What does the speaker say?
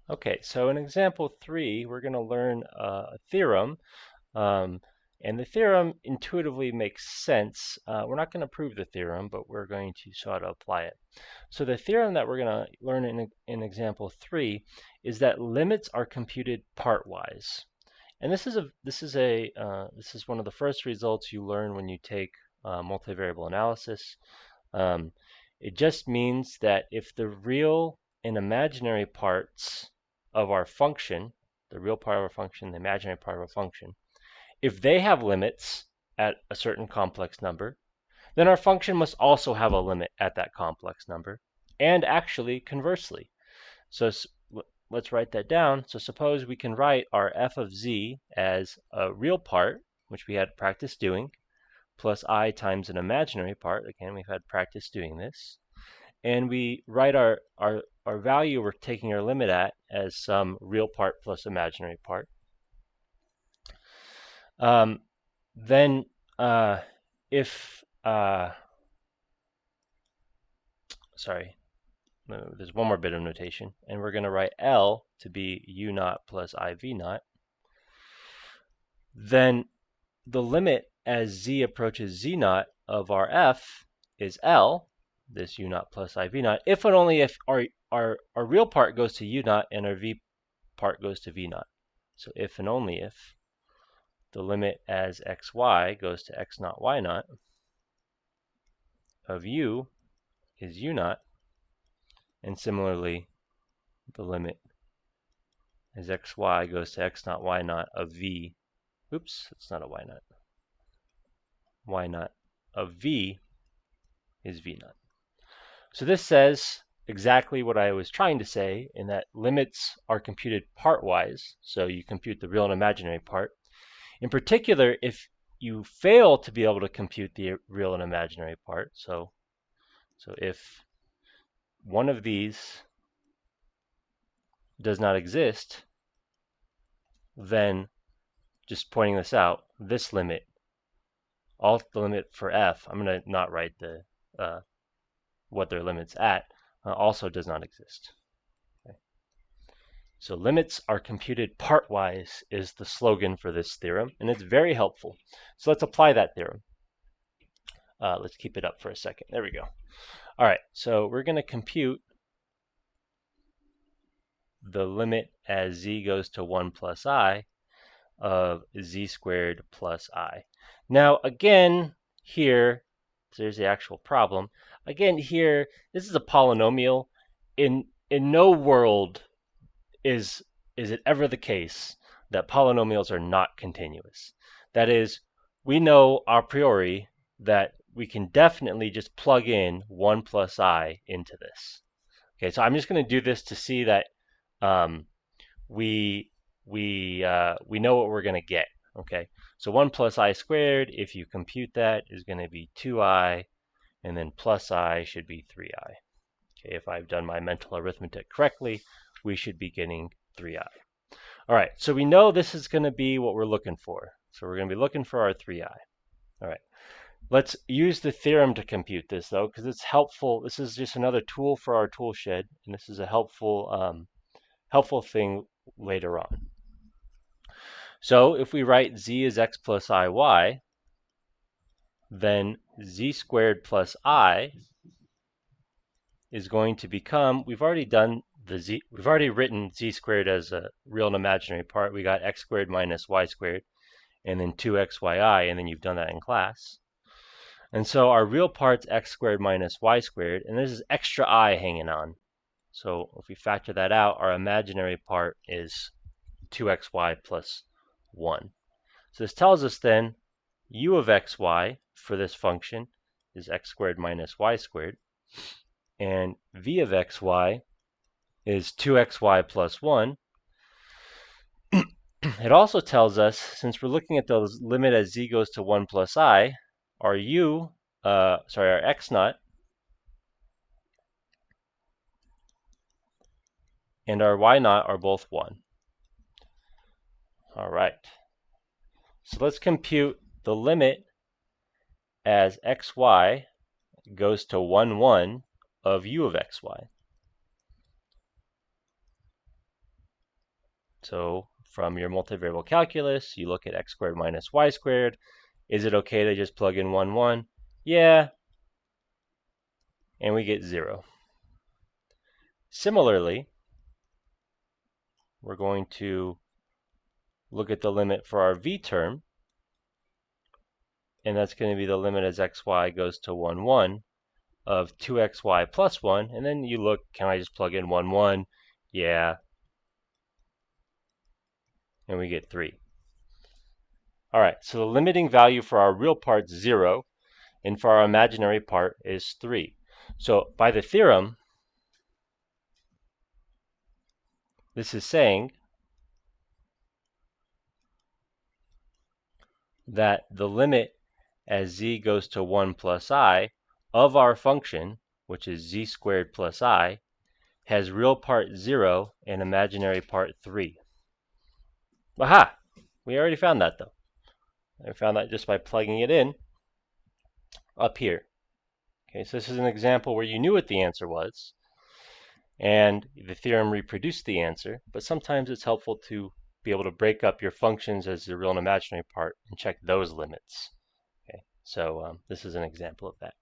Okay, so in example 3, we're going to learn a theorem. Um, and the theorem intuitively makes sense. We're not going to prove the theorem, but we're going to show how to apply it. So the theorem that we're going to learn in example 3 is that limits are computed partwise. And this is one of the first results you learn when you take multivariable analysis. Um, it just means that if the real and imaginary parts of our function, the real part of our function, the imaginary part of our function, if they have limits at a certain complex number, then our function must also have a limit at that complex number, and actually conversely. So let's write that down. So suppose we can write our f of z as a real part, which we had practice doing, plus I times an imaginary part. Again, we've had practice doing this. And we write our value we're taking our limit at as some real part plus imaginary part. Um, then if, sorry, there's one more bit of notation, and we're going to write L to be U naught plus IV naught. Then the limit as z approaches z naught of our f is L, this U naught plus IV naught, if and only if our real part goes to U naught and our V part goes to V naught. So if and only if the limit as xy goes to x naught y naught of U is U naught, and similarly the limit as xy goes to x naught y naught of V, oops, it's not a y naught of V is V naught. So this says exactly what I was trying to say, in that limits are computed partwise, so you compute the real and imaginary part. In particular, if you fail to be able to compute the real and imaginary part, so if one of these does not exist, then just pointing this out, this limit, the limit for f, I'm going to not write the what their limit's at, also does not exist. Okay. So limits are computed partwise is the slogan for this theorem, and it's very helpful. So let's apply that theorem. Let's keep it up for a second. There we go. All right, so we're going to compute the limit as z goes to 1 plus I of z squared plus I. Now, again, here, there's the actual problem. Again, here, this is a polynomial. In no world is it ever the case that polynomials are not continuous. That is, we know a priori that we can definitely just plug in 1 plus I into this. Okay, so I'm just going to do this to see that we know what we're going to get. Okay, so 1 plus I squared, if you compute that, is going to be 2I, and then plus I should be 3I. Okay, if I've done my mental arithmetic correctly, we should be getting 3I. All right, so we know this is going to be what we're looking for. So we're going to be looking for our 3I. All right, let's use the theorem to compute this, though, because it's helpful. This is just another tool for our tool shed, and this is a helpful thing later on. So if we write z as x plus iy, then z squared plus I is going to become, we've already written z squared as a real and imaginary part. We got x squared minus y squared, and then 2xyi, and then you've done that in class. And so our real part's x squared minus y squared, and there's this extra I hanging on. So if we factor that out, our imaginary part is 2xy plus 1. So this tells us then u of xy for this function is x squared minus y squared, and v of xy is 2xy plus 1. It also tells us, since we're looking at the limit as z goes to 1 plus I, our our x naught and our y naught are both 1. All right. So let's compute the limit as xy goes to 1, 1 of u of xy. So from your multivariable calculus, you look at x squared minus y squared. Is it okay to just plug in 1, 1? Yeah, and we get 0. Similarly, we're going to look at the limit for our v term, and that's going to be the limit as xy goes to 1, 1 of 2xy plus 1, and then you look, can I just plug in 1, 1? Yeah, and we get 3. All right, so the limiting value for our real part is 0, and for our imaginary part is 3. So by the theorem, this is saying that the limit as z goes to 1 plus I of our function, which is z squared plus I, has real part 0 and imaginary part 3. Aha! We already found that though. I found that just by plugging it in up here. Okay, so this is an example where you knew what the answer was, and the theorem reproduced the answer, but sometimes it's helpful to be able to break up your functions as the real and imaginary part and check those limits. Okay, so this is an example of that.